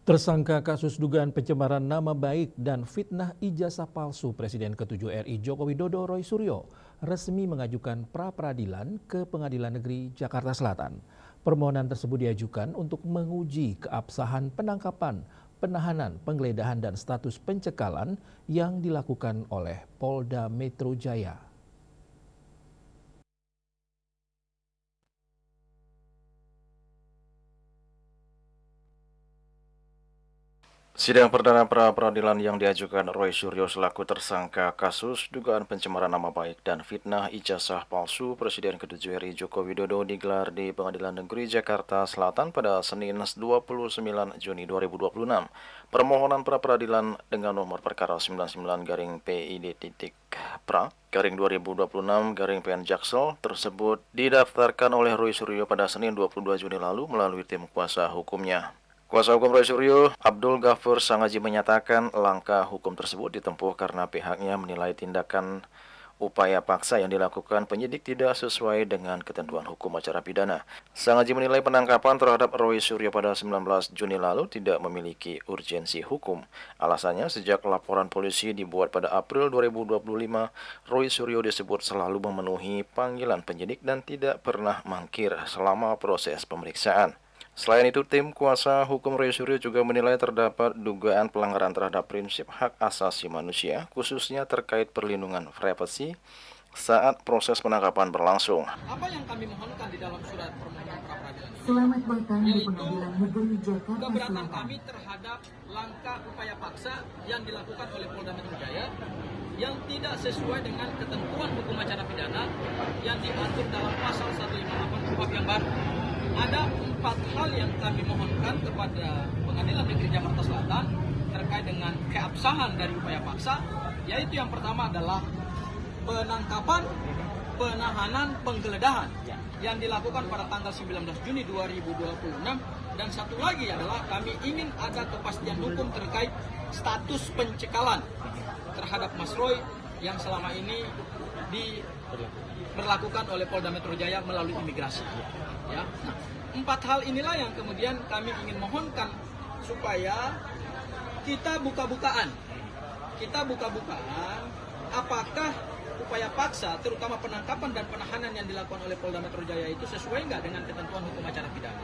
Tersangka kasus dugaan pencemaran nama baik dan fitnah ijazah palsu Presiden ke-7 RI Joko Widodo Roy Suryo resmi mengajukan pra-peradilan ke Pengadilan Negeri Jakarta Selatan. Permohonan tersebut diajukan untuk menguji keabsahan penangkapan, penahanan, penggeledahan dan status pencekalan yang dilakukan oleh Polda Metro Jaya. Sidang perdana pra-peradilan yang diajukan Roy Suryo selaku tersangka kasus dugaan pencemaran nama baik dan fitnah ijazah palsu Presiden ke-7 RI Joko Widodo digelar di Pengadilan Negeri Jakarta Selatan pada Senin 29 Juni 2026. Permohonan pra-peradilan dengan nomor perkara 99-PID.PRA/2026 Jaksel tersebut didaftarkan oleh Roy Suryo pada Senin 22 Juni lalu melalui tim kuasa hukumnya. Kuasa hukum Roy Suryo, Abdul Ghafur Sangaji menyatakan langkah hukum tersebut ditempuh karena pihaknya menilai tindakan upaya paksa yang dilakukan penyidik tidak sesuai dengan ketentuan hukum acara pidana. Sangaji menilai penangkapan terhadap Roy Suryo pada 19 Juni lalu tidak memiliki urgensi hukum. Alasannya, sejak laporan polisi dibuat pada April 2025, Roy Suryo disebut selalu memenuhi panggilan penyidik dan tidak pernah mangkir selama proses pemeriksaan. Selain itu, tim kuasa hukum Roy Suryo juga menilai terdapat dugaan pelanggaran terhadap prinsip hak asasi manusia, khususnya terkait perlindungan privasi saat proses penangkapan berlangsung. Apa yang kami mohonkan di dalam surat permohonan pra-peradilan ini? Selamat datang di Yaitu Pengadilan Negeri Jakarta keberatan Selatan. kami terhadap langkah upaya paksa yang dilakukan oleh Polda Metro Jaya yang tidak sesuai dengan ketentuan hukum acara pidana yang diatur dalam pasal 158 KUHP yang baru. Ada 4 hal yang kami mohonkan kepada Pengadilan Negeri Jakarta Selatan terkait dengan keabsahan dari upaya paksa, yaitu yang pertama adalah penangkapan, penahanan, penggeledahan yang dilakukan pada tanggal 19 Juni 2026, dan satu lagi adalah kami ingin ada kepastian hukum terkait status pencekalan terhadap Mas Roy yang selama ini diberlakukan oleh Polda Metro Jaya melalui imigrasi. Ya. Nah, 4 hal inilah yang kemudian kami ingin mohonkan supaya kita buka-bukaan. Apakah upaya paksa, terutama penangkapan dan penahanan yang dilakukan oleh Polda Metro Jaya itu sesuai nggak dengan ketentuan hukum acara pidana?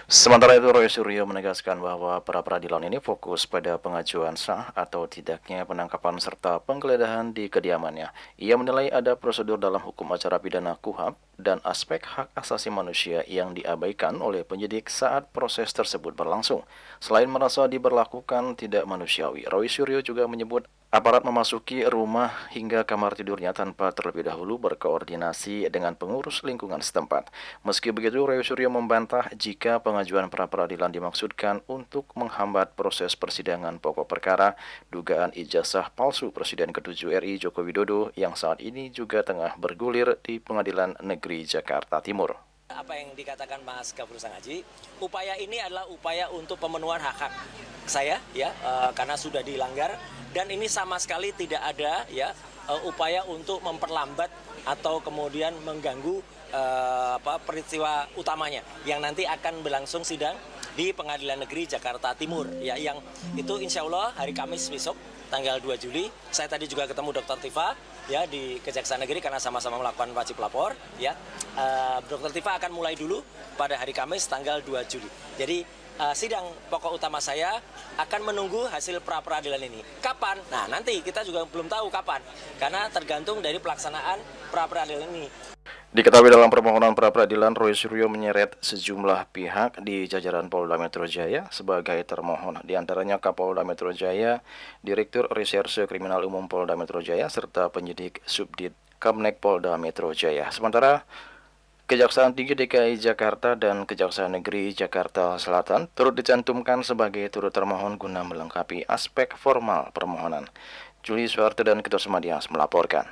Sementara itu, Roy Suryo menegaskan bahwa pra-peradilan ini fokus pada pengajuan sah atau tidaknya penangkapan serta penggeledahan di kediamannya. Ia menilai ada prosedur dalam hukum acara pidana KUHP dan aspek hak asasi manusia yang diabaikan oleh penyidik saat proses tersebut berlangsung. Selain merasa diberlakukan tidak manusiawi, Roy Suryo juga menyebut aparat memasuki rumah hingga kamar tidurnya tanpa terlebih dahulu berkoordinasi dengan pengurus lingkungan setempat. Meski begitu, Roy Suryo membantah jika pengajuan pra-peradilan dimaksudkan untuk menghambat proses persidangan pokok perkara dugaan ijazah palsu Presiden ke-7 RI Joko Widodo yang saat ini juga tengah bergulir di Pengadilan Negeri Jakarta Timur. Apa yang dikatakan Mas Ghafur Sangaji, upaya ini adalah upaya untuk pemenuhan hak-hak saya karena sudah dilanggar, dan ini sama sekali tidak ada upaya untuk memperlambat atau kemudian mengganggu peristiwa utamanya yang nanti akan berlangsung sidang di Pengadilan Negeri Jakarta Timur yang itu insya Allah hari Kamis besok tanggal 2 Juli. Saya tadi juga ketemu Dr. Tifa di Kejaksaan Negeri karena sama-sama melakukan wajib lapor Dr. Tifa akan mulai dulu pada hari Kamis tanggal 2 Juli. Jadi sidang pokok utama saya akan menunggu hasil pra-peradilan ini. Kapan? Nah, nanti kita juga belum tahu kapan karena tergantung dari pelaksanaan pra-peradilan ini. Diketahui dalam permohonan pra-peradilan, Roy Suryo menyeret sejumlah pihak di jajaran Polda Metro Jaya sebagai termohon, di antaranya Kapolda Metro Jaya, Direktur Reserse Kriminal Umum Polda Metro Jaya, serta penyidik Subdit Kamnek Polda Metro Jaya. Sementara Kejaksaan Tinggi DKI Jakarta dan Kejaksaan Negeri Jakarta Selatan turut dicantumkan sebagai turut termohon guna melengkapi aspek formal permohonan. Juli Suwarte dan Ketua Semadias melaporkan.